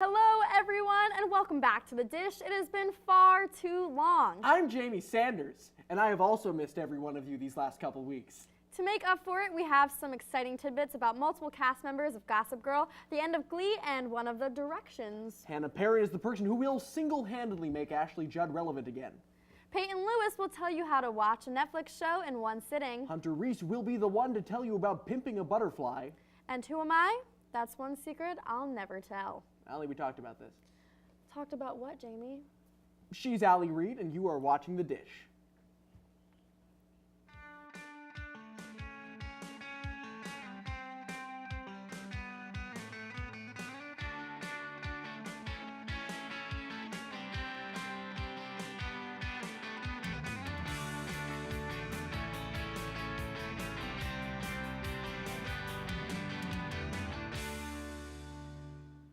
Hello everyone and welcome back to The Dish. It has been far too long. I'm Jamie Sanders, and I have also missed every one of you these last couple weeks. To make up for it, we have some exciting tidbits about multiple cast members of Gossip Girl, the end of Glee, and one of the directions. Hannah Perry is the person who will single-handedly make Ashley Judd relevant again. Peyton Lewis will tell you how to watch a Netflix show in one sitting. Hunter Reese will be the one to tell you about pimping a butterfly. And who am I? That's one secret I'll never tell. Allie, we talked about this. Talked about what, Jamie? She's Allie Reed, and you are watching The Dish.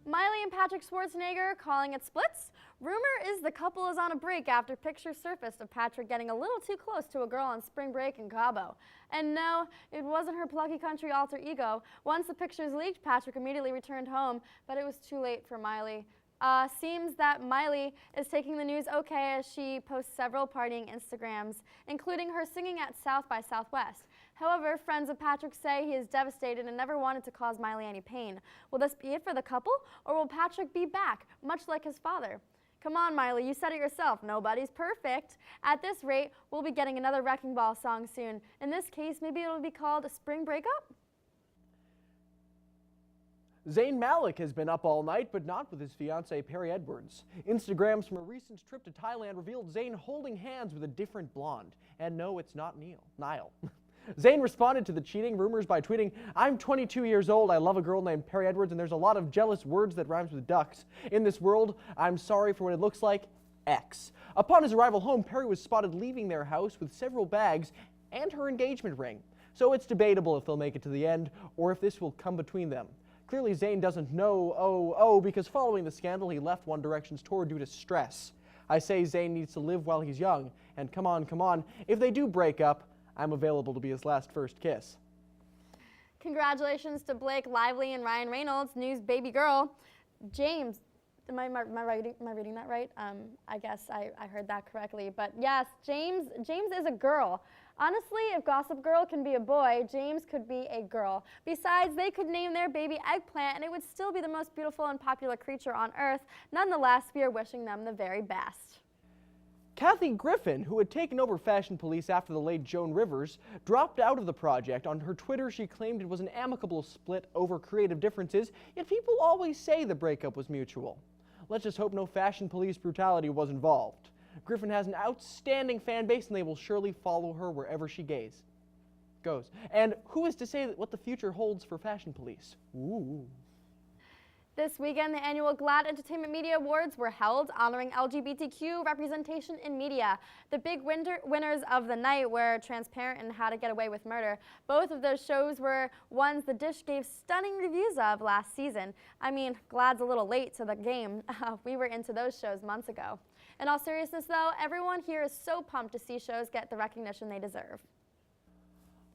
Miley and Patrick Schwarzenegger calling it splits. Rumor is the couple is on a break after pictures surfaced of Patrick getting a little too close to a girl on spring break in Cabo. And no, it wasn't her plucky country alter ego. Once the pictures leaked, Patrick immediately returned home, but it was too late for Miley. Seems that Miley is taking the news okay as she posts several partying Instagrams, including her singing at South by Southwest. However, friends of Patrick say he is devastated and never wanted to cause Miley any pain. Will this be it for the couple, or will Patrick be back, much like his father? Come on, Miley, you said it yourself, nobody's perfect. At this rate, we'll be getting another Wrecking Ball song soon. In this case, maybe it'll be called a Spring Breakup? Zayn Malik has been up all night, but not with his fiancée Perry Edwards. Instagrams from a recent trip to Thailand revealed Zayn holding hands with a different blonde. And no, it's not Niall. Zayn responded to the cheating rumors by tweeting, "I'm 22 years old, I love a girl named Perry Edwards, and there's a lot of jealous words that rhymes with ducks. In this world, I'm sorry for what it looks like, X." Upon his arrival home, Perry was spotted leaving their house with several bags and her engagement ring. So it's debatable if they'll make it to the end, or if this will come between them. Clearly, Zayn doesn't know because following the scandal, he left One Direction's tour due to stress. I say Zayn needs to live while he's young, and come on, if they do break up, I'm available to be his last first kiss. Congratulations to Blake Lively and Ryan Reynolds' news baby girl. James, am I reading that right? I guess I heard that correctly. But yes, James is a girl. Honestly, if Gossip Girl can be a boy, James could be a girl. Besides, they could name their baby Eggplant and it would still be the most beautiful and popular creature on Earth. Nonetheless, we are wishing them the very best. Kathy Griffin, who had taken over Fashion Police after the late Joan Rivers, dropped out of the project. On her Twitter, she claimed it was an amicable split over creative differences, yet people always say the breakup was mutual. Let's just hope no Fashion Police brutality was involved. Griffin has an outstanding fan base, and they will surely follow her wherever she goes. And who is to say what the future holds for Fashion Police? Ooh. This weekend, the annual GLAAD Entertainment Media Awards were held, honoring LGBTQ representation in media. The big winners of the night were Transparent and How to Get Away with Murder. Both of those shows were ones The Dish gave stunning reviews of last season. I mean, GLAAD's a little late to the game. We were into those shows months ago. In all seriousness, though, everyone here is so pumped to see shows get the recognition they deserve.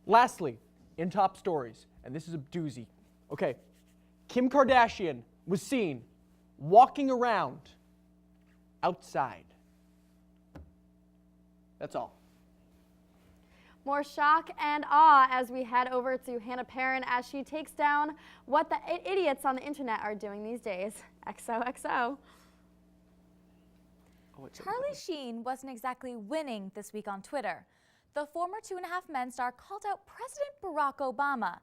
Lastly, in top stories, and this is a doozy. Okay, Kim Kardashian was seen walking around outside. That's all. More shock and awe as we head over to Hannah Perrin as she takes down what the idiots on the internet are doing these days. XOXO. Charlie Sheen wasn't exactly winning this week on Twitter. The former Two and a Half Men star called out President Barack Obama.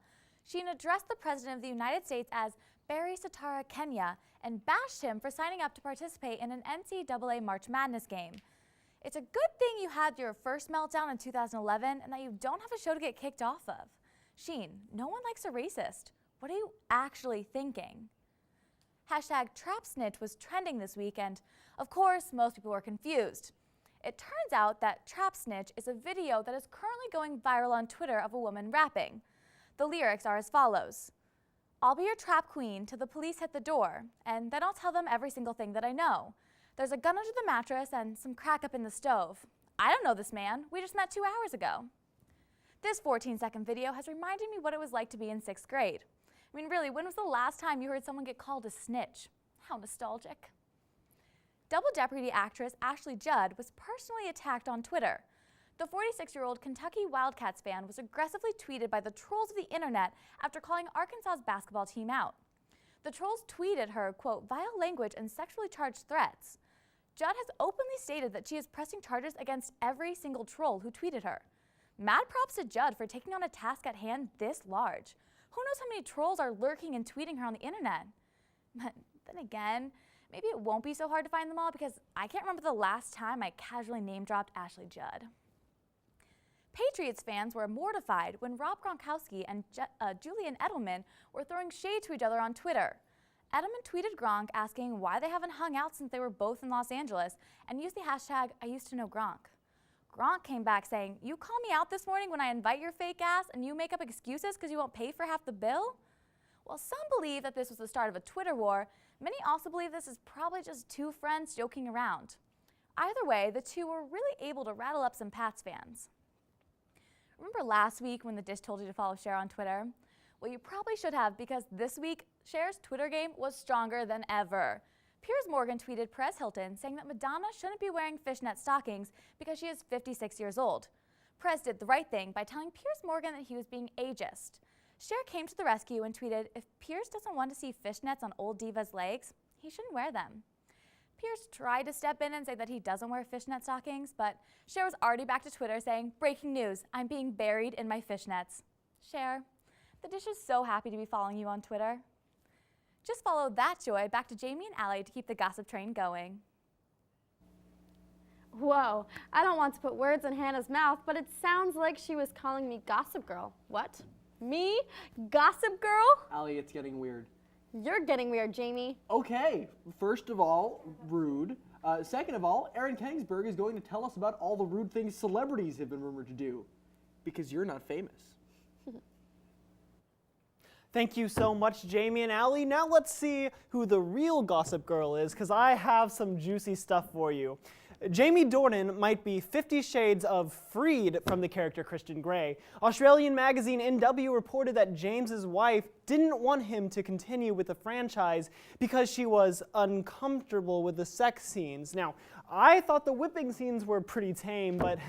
Sheen addressed the President of the United States as Barry Satara Kenya and bashed him for signing up to participate in an NCAA March Madness game. It's a good thing you had your first meltdown in 2011 and that you don't have a show to get kicked off of. Sheen, no one likes a racist. What are you actually thinking? Hashtag TrapSnitch was trending this week, and of course, most people were confused. It turns out that TrapSnitch is a video that is currently going viral on Twitter of a woman rapping. The lyrics are as follows: "I'll be your trap queen till the police hit the door, and then I'll tell them every single thing that I know. There's a gun under the mattress and some crack up in the stove. I don't know this man, we just met 2 hours ago." This 14-second video has reminded me what it was like to be in 6th grade. I mean, really, when was the last time you heard someone get called a snitch? How nostalgic. Double Jeopardy actress Ashley Judd was personally attacked on Twitter. The 46-year-old Kentucky Wildcats fan was aggressively tweeted by the trolls of the internet after calling Arkansas's basketball team out. The trolls tweeted her, quote, vile language and sexually charged threats. Judd has openly stated that she is pressing charges against every single troll who tweeted her. Mad props to Judd for taking on a task at hand this large. Who knows how many trolls are lurking and tweeting her on the internet? But then again, maybe it won't be so hard to find them all because I can't remember the last time I casually name-dropped Ashley Judd. Patriots fans were mortified when Rob Gronkowski and Julian Edelman were throwing shade to each other on Twitter. Edelman tweeted Gronk asking why they haven't hung out since they were both in Los Angeles and used the hashtag #IUsedToKnowGronk. Gronk came back saying, you call me out this morning when I invite your fake ass and you make up excuses because you won't pay for half the bill? While some believe that this was the start of a Twitter war, many also believe this is probably just two friends joking around. Either way, the two were really able to rattle up some Pats fans. Remember last week when the Dish told you to follow Cher on Twitter? Well, you probably should have because this week, Cher's Twitter game was stronger than ever. Piers Morgan tweeted Perez Hilton saying that Madonna shouldn't be wearing fishnet stockings because she is 56 years old. Perez did the right thing by telling Piers Morgan that he was being ageist. Cher came to the rescue and tweeted, if Piers doesn't want to see fishnets on old diva's legs, he shouldn't wear them. Piers tried to step in and say that he doesn't wear fishnet stockings, but Cher was already back to Twitter saying, breaking news, I'm being buried in my fishnets. Cher, the Dish is so happy to be following you on Twitter. Just follow that joy back to Jamie and Allie to keep the gossip train going. Whoa, I don't want to put words in Hannah's mouth, but it sounds like she was calling me Gossip Girl. What? Me? Gossip Girl? Allie, it's getting weird. You're getting weird, Jamie. Okay, first of all, rude. Second of all, Aaron Koenigsberg is going to tell us about all the rude things celebrities have been rumored to do. Because you're not famous. Thank you so much, Jamie and Allie. Now let's see who the real Gossip Girl is, because I have some juicy stuff for you. Jamie Dornan might be 50 shades of freed from the character Christian Grey. Australian magazine NW reported that James's wife didn't want him to continue with the franchise because she was uncomfortable with the sex scenes. Now, I thought the whipping scenes were pretty tame, but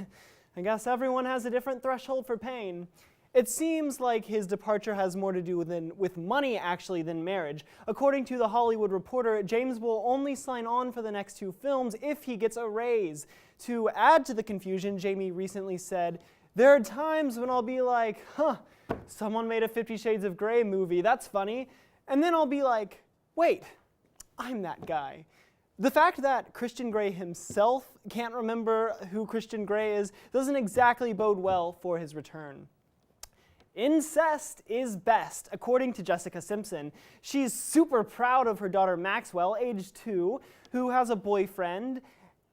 I guess everyone has a different threshold for pain. It seems like his departure has more to do with money, actually, than marriage. According to The Hollywood Reporter, James will only sign on for the next 2 films if he gets a raise. To add to the confusion, Jamie recently said, there are times when I'll be like, someone made a 50 Shades of Grey movie, that's funny. And then I'll be like, wait, I'm that guy. The fact that Christian Grey himself can't remember who Christian Grey is doesn't exactly bode well for his return. Incest is best, according to Jessica Simpson. She's super proud of her daughter Maxwell, age 2, who has a boyfriend,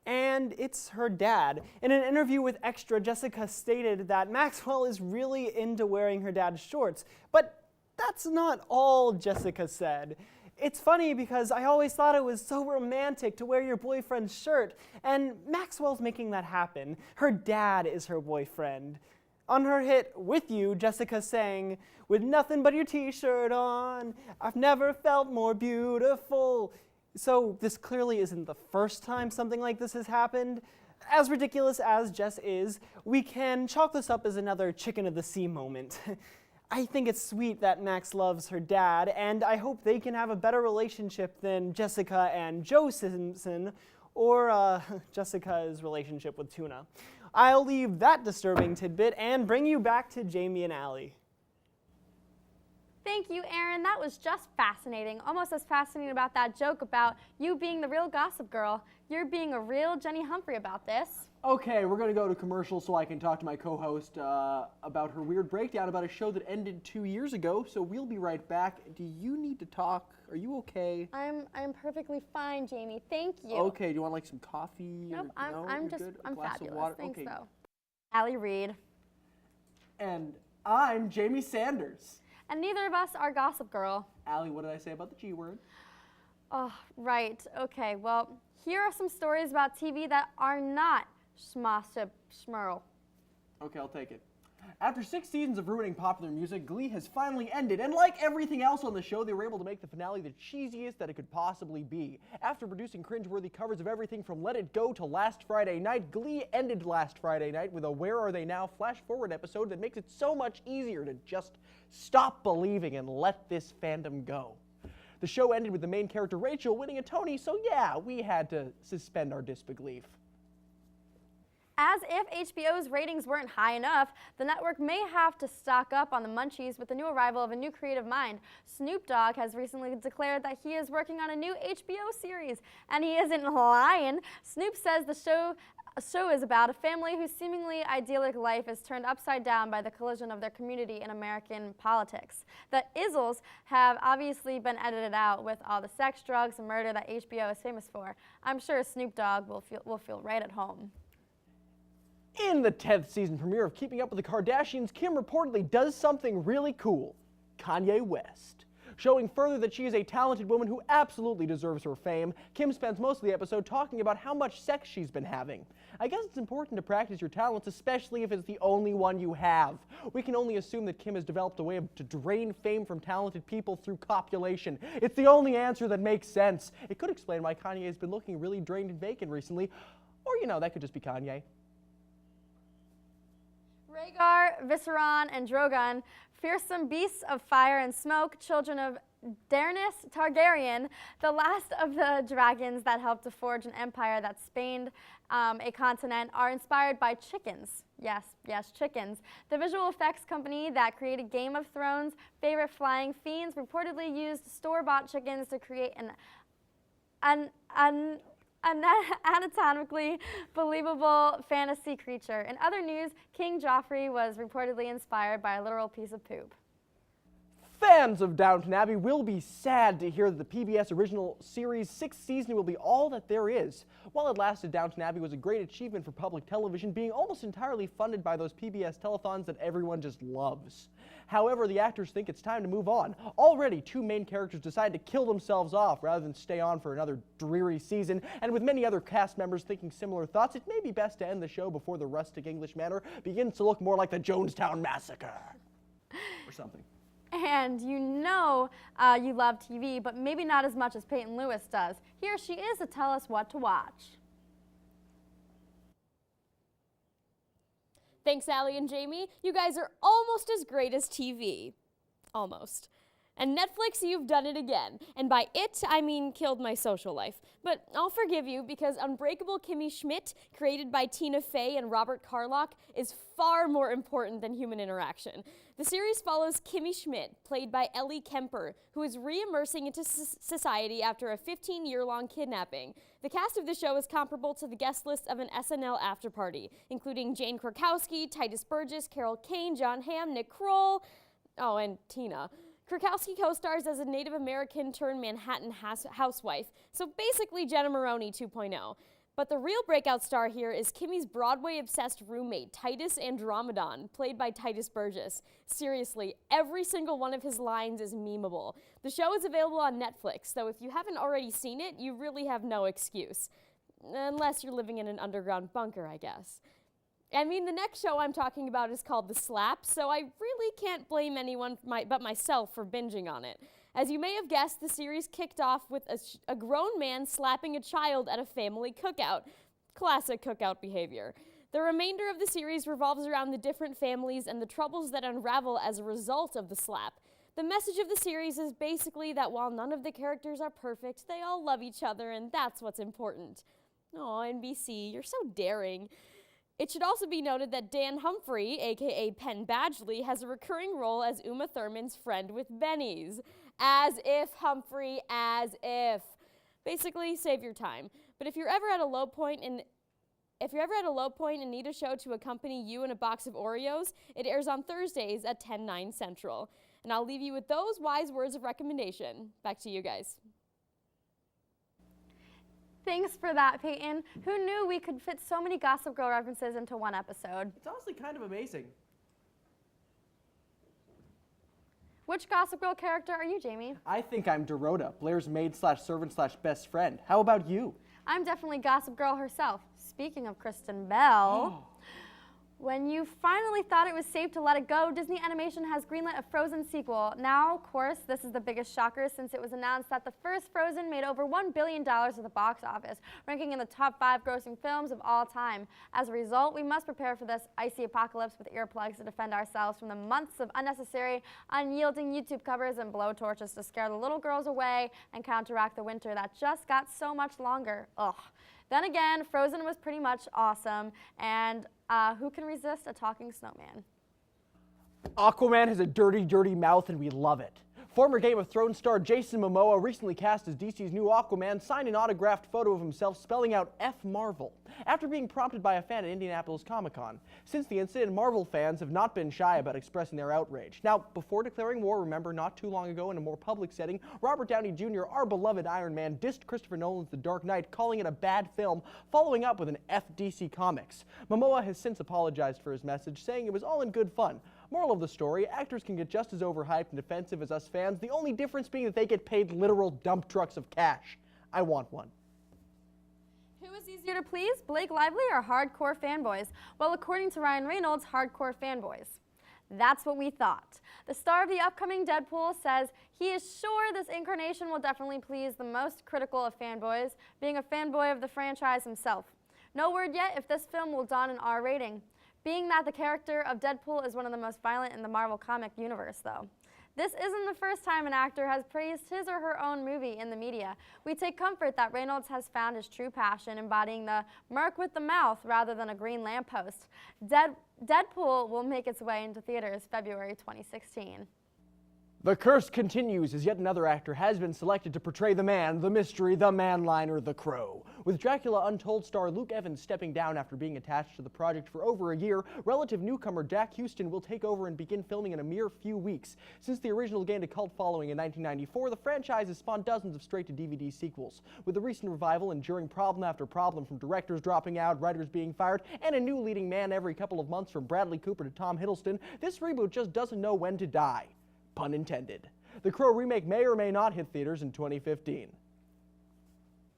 and it's her dad. In an interview with Extra, Jessica stated that Maxwell is really into wearing her dad's shorts, but that's not all Jessica said. It's funny because I always thought it was so romantic to wear your boyfriend's shirt, and Maxwell's making that happen. Her dad is her boyfriend. On her hit With You, Jessica sang, with nothing but your t-shirt on, I've never felt more beautiful. So this clearly isn't the first time something like this has happened. As ridiculous as Jess is, we can chalk this up as another chicken of the sea moment. I think it's sweet that Max loves her dad, and I hope they can have a better relationship than Jessica and Joe Simpson, or Jessica's relationship with Tuna. I'll leave that disturbing tidbit and bring you back to Jamie and Allie. Thank you, Aaron. That was just fascinating. Almost as fascinating about that joke about you being the real Gossip Girl. You're being a real Jenny Humphrey about this. Okay, we're going to go to commercial so I can talk to my co-host about her weird breakdown about a show that ended 2 years ago, so we'll be right back. Do you need to talk? Are you okay? I'm perfectly fine, Jamie. Thank you. Okay, do you want like some coffee? Nope, or, I'm glass fabulous. of water? Thanks, Okay. though. Allie Reed. And I'm Jamie Sanders. And neither of us are Gossip Girl. Allie, what did I say about the G word? Oh, right. Okay, well, here are some stories about TV that are not schmossip schmerl. Okay, I'll take it. After 6 seasons of ruining popular music, Glee has finally ended, and like everything else on the show, they were able to make the finale the cheesiest that it could possibly be. After producing cringeworthy covers of everything from Let It Go to Last Friday Night, Glee ended last Friday night with a Where Are They Now flash-forward episode that makes it so much easier to just stop believing and let this fandom go. The show ended with the main character Rachel winning a Tony, so yeah, we had to suspend our disbelief. As if HBO's ratings weren't high enough, the network may have to stock up on the munchies with the new arrival of a new creative mind. Snoop Dogg has recently declared that he is working on a new HBO series, and he isn't lying. Snoop says the show is about a family whose seemingly idyllic life is turned upside down by the collision of their community and American politics. The Izzles have obviously been edited out with all the sex, drugs, and murder that HBO is famous for. I'm sure Snoop Dogg will feel right at home. In the 10th season premiere of Keeping Up with the Kardashians, Kim reportedly does something really cool. Kanye West. Showing further that she is a talented woman who absolutely deserves her fame, Kim spends most of the episode talking about how much sex she's been having. I guess it's important to practice your talents, especially if it's the only one you have. We can only assume that Kim has developed a way to drain fame from talented people through copulation. It's the only answer that makes sense. It could explain why Kanye has been looking really drained and vacant recently. Or, you know, that could just be Kanye. Rhaegar, Viserion, and Drogon, fearsome beasts of fire and smoke, children of Daenerys Targaryen, the last of the dragons that helped to forge an empire that spanned a continent, are inspired by chickens. Yes, chickens. The visual effects company that created Game of Thrones' favorite flying fiends reportedly used store-bought chickens to create an anatomically believable fantasy creature. In other news, King Joffrey was reportedly inspired by a literal piece of poop. Fans of Downton Abbey will be sad to hear that the PBS original series' 6th season will be all that there is. While it lasted, Downton Abbey was a great achievement for public television, being almost entirely funded by those PBS telethons that everyone just loves. However, the actors think it's time to move on. Already, 2 main characters decided to kill themselves off rather than stay on for another dreary season, and with many other cast members thinking similar thoughts, it may be best to end the show before the rustic English manor begins to look more like the Jonestown Massacre. Or something. And you know you love TV, but maybe not as much as Peyton Lewis does. Here she is to tell us what to watch. Thanks, Allie and Jamie. You guys are almost as great as TV. Almost. And Netflix, you've done it again. And by it, I mean killed my social life. But I'll forgive you because Unbreakable Kimmy Schmidt, created by Tina Fey and Robert Carlock, is far more important than human interaction. The series follows Kimmy Schmidt, played by Ellie Kemper, who is re-immersing into society after a 15-year-long kidnapping. The cast of the show is comparable to the guest list of an SNL after-party, including Jane Krakowski, Titus Burgess, Carol Kane, John Hamm, Nick Kroll, and Tina. Krakowski co-stars as a Native American turned Manhattan housewife, so basically Jenna Maroney 2.0. But the real breakout star here is Kimmy's Broadway-obsessed roommate, Titus Andromedon, played by Titus Burgess. Seriously, every single one of his lines is memeable. The show is available on Netflix, so if you haven't already seen it, you really have no excuse. Unless you're living in an underground bunker, I guess. I mean, the next show I'm talking about is called The Slap, so I really can't blame anyone but myself for binging on it. As you may have guessed, the series kicked off with a grown man slapping a child at a family cookout. Classic cookout behavior. The remainder of the series revolves around the different families and the troubles that unravel as a result of the slap. The message of the series is basically that while none of the characters are perfect, they all love each other, and that's what's important. Aw, NBC, you're so daring. It should also be noted that Dan Humphrey, aka Penn Badgley, has a recurring role as Uma Thurman's friend with Benny's. As if, Humphrey, as if. Basically, save your time. But if you're ever at a low point and need a show to accompany you and a box of Oreos, it airs on Thursdays at 10/9 Central. And I'll leave you with those wise words of recommendation. Back to you guys. Thanks for that, Peyton. Who knew we could fit so many Gossip Girl references into one episode? It's honestly kind of amazing. Which Gossip Girl character are you, Jamie? I think I'm Dorota, Blair's maid/servant/best friend. How about you? I'm definitely Gossip Girl herself. Speaking of Kristen Bell, When you finally thought it was safe to let it go, Disney Animation has greenlit a Frozen sequel. Now, of course, this is the biggest shocker since it was announced that the first Frozen made over $1 billion at the box office, ranking in the top 5 grossing films of all time. As a result, we must prepare for this icy apocalypse with earplugs to defend ourselves from the months of unnecessary, unyielding YouTube covers and blowtorches to scare the little girls away and counteract the winter that just got so much longer. Ugh. Then again, Frozen was pretty much awesome, and who can resist a talking snowman? Aquaman has a dirty, dirty mouth, and we love it. Former Game of Thrones star Jason Momoa, recently cast as DC's new Aquaman, signed an autographed photo of himself spelling out F Marvel after being prompted by a fan at Indianapolis Comic-Con. Since the incident, Marvel fans have not been shy about expressing their outrage. Now, before declaring war, remember not too long ago in a more public setting, Robert Downey Jr., our beloved Iron Man, dissed Christopher Nolan's The Dark Knight, calling it a bad film, following up with an F DC Comics. Momoa has since apologized for his message, saying it was all in good fun. Moral of the story, actors can get just as overhyped and defensive as us fans, the only difference being that they get paid literal dump trucks of cash. I want one. Who is easier to please, Blake Lively or hardcore fanboys? Well, according to Ryan Reynolds, hardcore fanboys. That's what we thought. The star of the upcoming Deadpool says he is sure this incarnation will definitely please the most critical of fanboys, being a fanboy of the franchise himself. No word yet if this film will don an R rating. Being that the character of Deadpool is one of the most violent in the Marvel comic universe, though. This isn't the first time an actor has praised his or her own movie in the media. We take comfort that Reynolds has found his true passion embodying the merc with the mouth rather than a green lamppost. Deadpool will make its way into theaters February 2016. The curse continues as yet another actor has been selected to portray the man, the mystery, the man-liner, the Crow. With Dracula Untold star Luke Evans stepping down after being attached to the project for over a year, relative newcomer Jack Houston will take over and begin filming in a mere few weeks. Since the original gained a cult following in 1994, the franchise has spawned dozens of straight-to-DVD sequels. With the recent revival enduring problem after problem from directors dropping out, writers being fired, and a new leading man every couple of months from Bradley Cooper to Tom Hiddleston, this reboot just doesn't know when to die. Pun intended. The Crow remake may or may not hit theaters in 2015.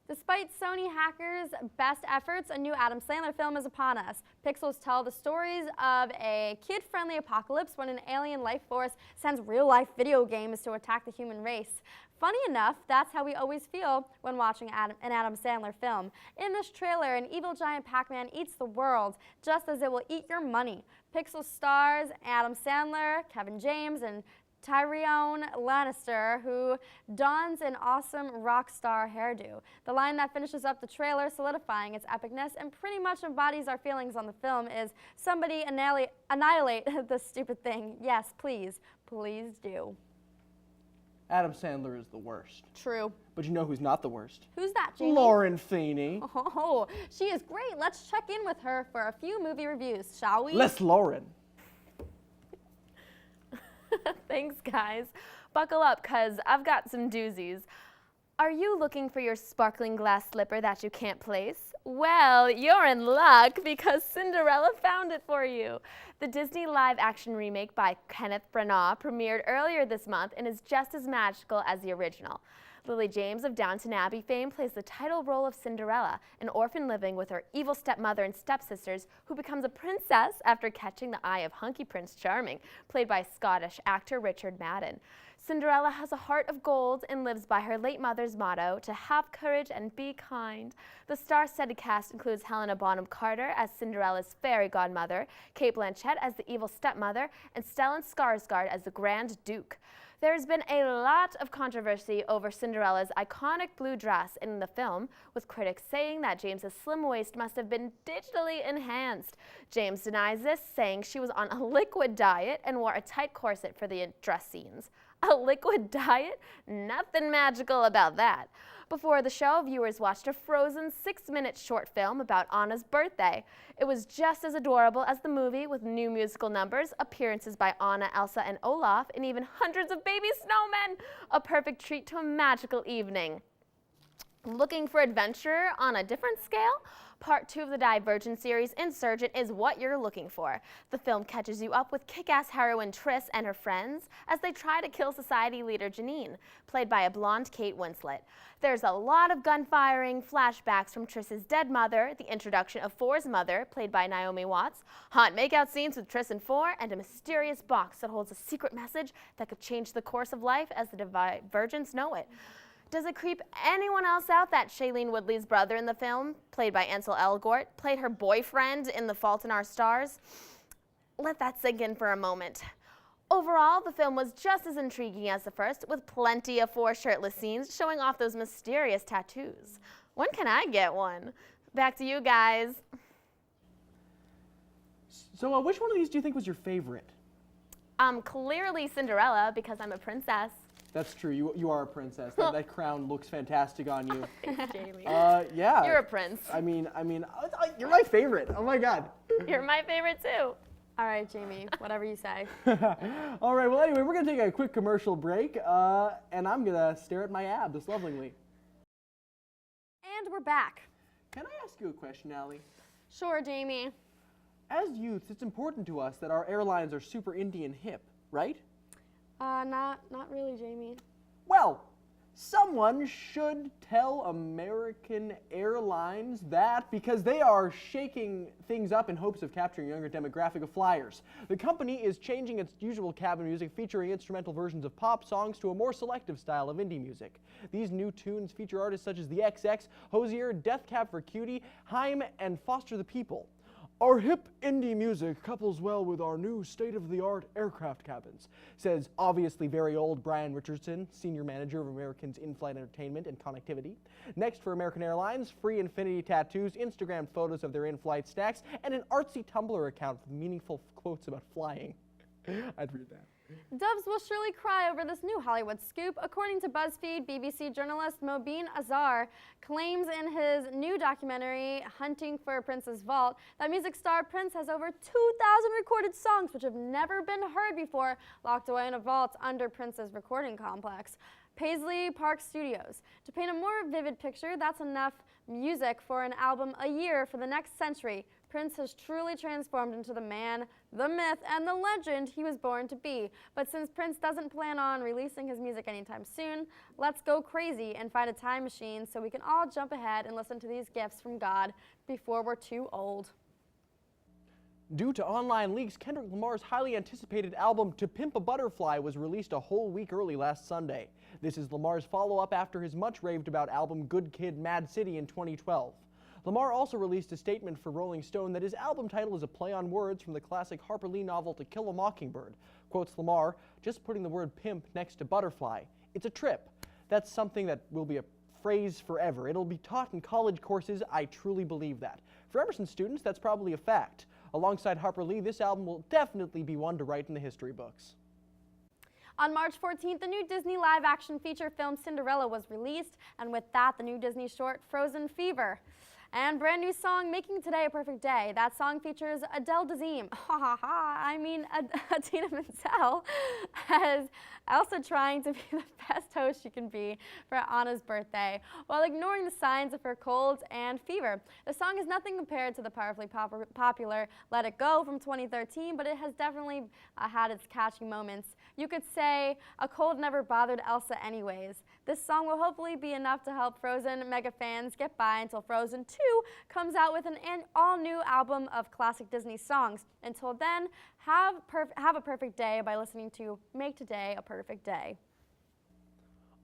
Despite Sony hackers' best efforts, a new Adam Sandler film is upon us. Pixels tell the stories of a kid-friendly apocalypse when an alien life force sends real-life video games to attack the human race. Funny enough, that's how we always feel when watching an Adam Sandler film. In this trailer, an evil giant Pac-Man eats the world, just as it will eat your money. Pixels stars Adam Sandler, Kevin James, and Tyrion Lannister, who dons an awesome rock star hairdo. The line that finishes up the trailer, solidifying its epicness and pretty much embodies our feelings on the film, is "Somebody annihilate this stupid thing. Yes, please. Please do." Adam Sandler is the worst. True. But you know who's not the worst? Who's that, Jamie? Lauren Feeney. Oh, she is great. Let's check in with her for a few movie reviews, shall we? Less Lauren. Thanks, guys. Buckle up, cause I've got some doozies. Are you looking for your sparkling glass slipper that you can't place? Well, you're in luck because Cinderella found it for you. The Disney live-action remake by Kenneth Branagh premiered earlier this month and is just as magical as the original. Lily James of Downton Abbey fame plays the title role of Cinderella, an orphan living with her evil stepmother and stepsisters who becomes a princess after catching the eye of hunky Prince Charming, played by Scottish actor Richard Madden. Cinderella has a heart of gold and lives by her late mother's motto to have courage and be kind. The star-studded cast includes Helena Bonham Carter as Cinderella's fairy godmother, Cate Blanchett as the evil stepmother, and Stellan Skarsgård as the Grand Duke. There's been a lot of controversy over Cinderella's iconic blue dress in the film, with critics saying that James's slim waist must have been digitally enhanced. James denies this, saying she was on a liquid diet and wore a tight corset for the dress scenes. A liquid diet? Nothing magical about that. Before the show, viewers watched a Frozen 6-minute short film about Anna's birthday. It was just as adorable as the movie, with new musical numbers, appearances by Anna, Elsa, and Olaf, and even hundreds of baby snowmen. A perfect treat to a magical evening. Looking for adventure on a different scale? Part 2 of the Divergent series, Insurgent, is what you're looking for. The film catches you up with kick-ass heroine Triss and her friends as they try to kill society leader Janine, played by a blonde Kate Winslet. There's a lot of gunfiring, flashbacks from Triss's dead mother, the introduction of Four's mother, played by Naomi Watts, hot makeout scenes with Triss and Four, and a mysterious box that holds a secret message that could change the course of life as the Divergents know it. Does it creep anyone else out that Shailene Woodley's brother in the film, played by Ansel Elgort, played her boyfriend in The Fault in Our Stars? Let that sink in for a moment. Overall, the film was just as intriguing as the first, with plenty of Four shirtless scenes showing off those mysterious tattoos. When can I get one? Back to you guys. So which one of these do you think was your favorite? Clearly Cinderella, because I'm a princess. That's true. You are a princess. That crown looks fantastic on you. Thanks, Jamie. Yeah. You're a prince. I mean, you're my favorite. Oh my God. You're my favorite too. All right, Jamie, whatever you say. All right. Well, anyway, we're gonna take a quick commercial break, and I'm gonna stare at my abs lovingly. And we're back. Can I ask you a question, Allie? Sure, Jamie. As youths, it's important to us that our airlines are super indie and hip, right? Not really, Jamie. Well, someone should tell American Airlines that, because they are shaking things up in hopes of capturing a younger demographic of flyers. The company is changing its usual cabin music featuring instrumental versions of pop songs to a more selective style of indie music. These new tunes feature artists such as the XX, Hozier, Death Cab for Cutie, Haim, and Foster the People. Our hip indie music couples well with our new state-of-the-art aircraft cabins, says obviously very old Brian Richardson, senior manager of American's in-flight entertainment and connectivity. Next for American Airlines, free infinity tattoos, Instagram photos of their in-flight snacks, and an artsy Tumblr account with meaningful quotes about flying. I'd read that. Doves will surely cry over this new Hollywood scoop. According to BuzzFeed, BBC journalist Mobeen Azhar claims in his new documentary, Hunting for Prince's Vault, that music star Prince has over 2,000 recorded songs which have never been heard before, locked away in a vault under Prince's recording complex, Paisley Park Studios. To paint a more vivid picture, that's enough music for an album a year for the next century. Prince has truly transformed into the man, the myth, and the legend he was born to be. But since Prince doesn't plan on releasing his music anytime soon, let's go crazy and find a time machine so we can all jump ahead and listen to these gifts from God before we're too old. Due to online leaks, Kendrick Lamar's highly anticipated album To Pimp a Butterfly was released a whole week early last Sunday. This is Lamar's follow-up after his much raved about album Good Kid, Mad City in 2012. Lamar also released a statement for Rolling Stone that his album title is a play on words from the classic Harper Lee novel To Kill a Mockingbird. Quotes Lamar, "Just putting the word pimp next to butterfly. It's a trip. That's something that will be a phrase forever. It'll be taught in college courses. I truly believe that." For Emerson students, that's probably a fact. Alongside Harper Lee, this album will definitely be one to write in the history books. On March 14th, the new Disney live-action feature film Cinderella was released, and with that, the new Disney short Frozen Fever. And brand new song, Making Today a Perfect Day. That song features Adele Dazeem, Idina Menzel, as Elsa trying to be the best host she can be for Anna's birthday, while ignoring the signs of her colds and fever. The song is nothing compared to the powerfully popular Let It Go from 2013, but it has definitely had its catchy moments. You could say a cold never bothered Elsa anyways. This song will hopefully be enough to help Frozen mega fans get by until Frozen 2 comes out with an all-new album of classic Disney songs. Until then, have a perfect day by listening to Make Today a Perfect Day.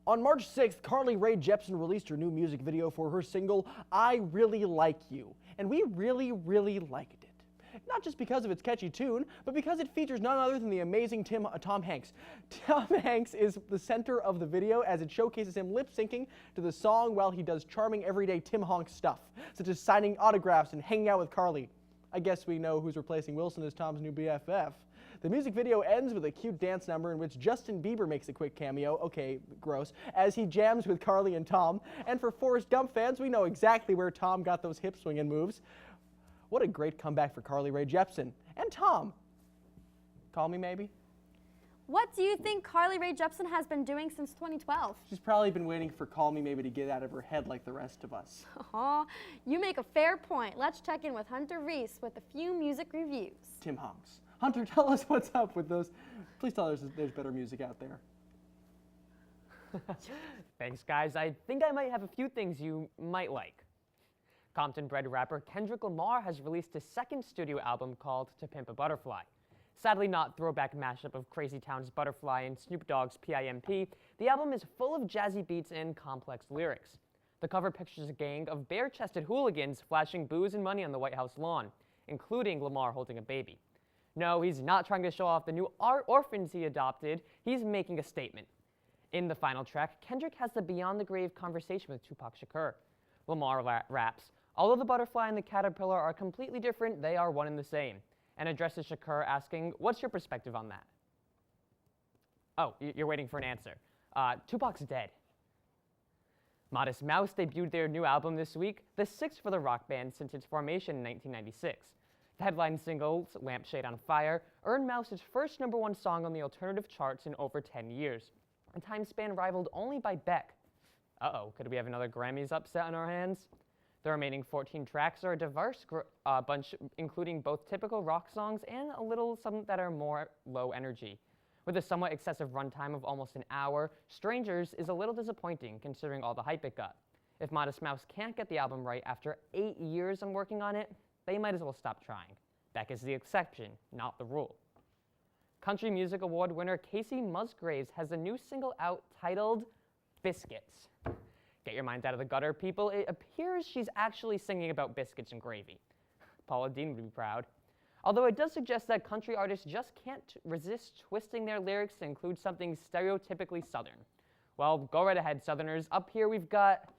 On March 6th, Carly Rae Jepsen released her new music video for her single, I Really Like You, and we really, really liked it. Not just because of its catchy tune, but because it features none other than the amazing Tom Hanks. Tom Hanks is the center of the video as it showcases him lip-syncing to the song while he does charming everyday Tim Hanks stuff, such as signing autographs and hanging out with Carly. I guess we know who's replacing Wilson as Tom's new BFF. The music video ends with a cute dance number in which Justin Bieber makes a quick cameo, okay, gross, as he jams with Carly and Tom. And for Forrest Gump fans, we know exactly where Tom got those hip swinging moves. What a great comeback for Carly Rae Jepsen. And Tom. Call me maybe? What do you think Carly Rae Jepsen has been doing since 2012? She's probably been waiting for Call Me Maybe to get out of her head like the rest of us. Aw, you make a fair point. Let's check in with Hunter Reese with a few music reviews. Tim Honks. Hunter, tell us what's up with those. Please tell us there's better music out there. Thanks, guys. I think I might have a few things you might like. Compton-bred rapper Kendrick Lamar has released his second studio album called To Pimp a Butterfly. Sadly not throwback mashup of Crazy Town's Butterfly and Snoop Dogg's P.I.M.P., the album is full of jazzy beats and complex lyrics. The cover pictures a gang of bare-chested hooligans flashing booze and money on the White House lawn, including Lamar holding a baby. No, he's not trying to show off the new orphans he adopted, he's making a statement. In the final track, Kendrick has the beyond the grave conversation with Tupac Shakur. Lamar raps, although the butterfly and the caterpillar are completely different, they are one and the same, and addresses Shakur asking, what's your perspective on that? Oh, you're waiting for an answer. Tupac's dead. Modest Mouse debuted their new album this week, the sixth for the rock band since its formation in 1996. The headline single, Lampshade on Fire, earned Mouse its first #1 song on the alternative charts in over 10 years, a time span rivaled only by Beck. Uh-oh, could we have another Grammys upset on our hands? The remaining 14 tracks are a diverse bunch, including both typical rock songs and a little some that are more low energy. With a somewhat excessive runtime of almost an hour, Strangers is a little disappointing considering all the hype it got. If Modest Mouse can't get the album right after 8 years on working on it, they might as well stop trying. Beck is the exception, not the rule. Country Music Award winner Casey Musgraves has a new single out titled Biscuits. Get your minds out of the gutter, people. It appears she's actually singing about biscuits and gravy. Paula Deen would be proud. Although it does suggest that country artists just can't resist twisting their lyrics to include something stereotypically Southern. Well, go right ahead, Southerners. Up here we've got...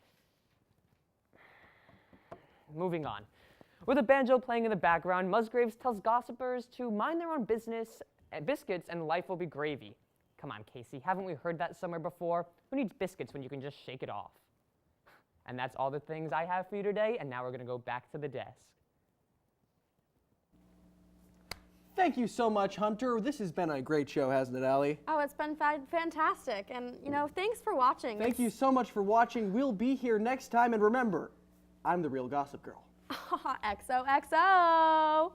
Moving on. With a banjo playing in the background, Musgraves tells gossipers to mind their own business, biscuits, and life will be gravy. Come on, Casey, haven't we heard that somewhere before? Who needs biscuits when you can just shake it off? And that's all the things I have for you today, and now we're gonna go back to the desk. Thank you so much, Hunter. This has been a great show, hasn't it, Allie? Oh, it's been fantastic. And, thanks for watching. Thank you so much for watching. We'll be here next time, and remember, I'm the real Gossip Girl. XOXO.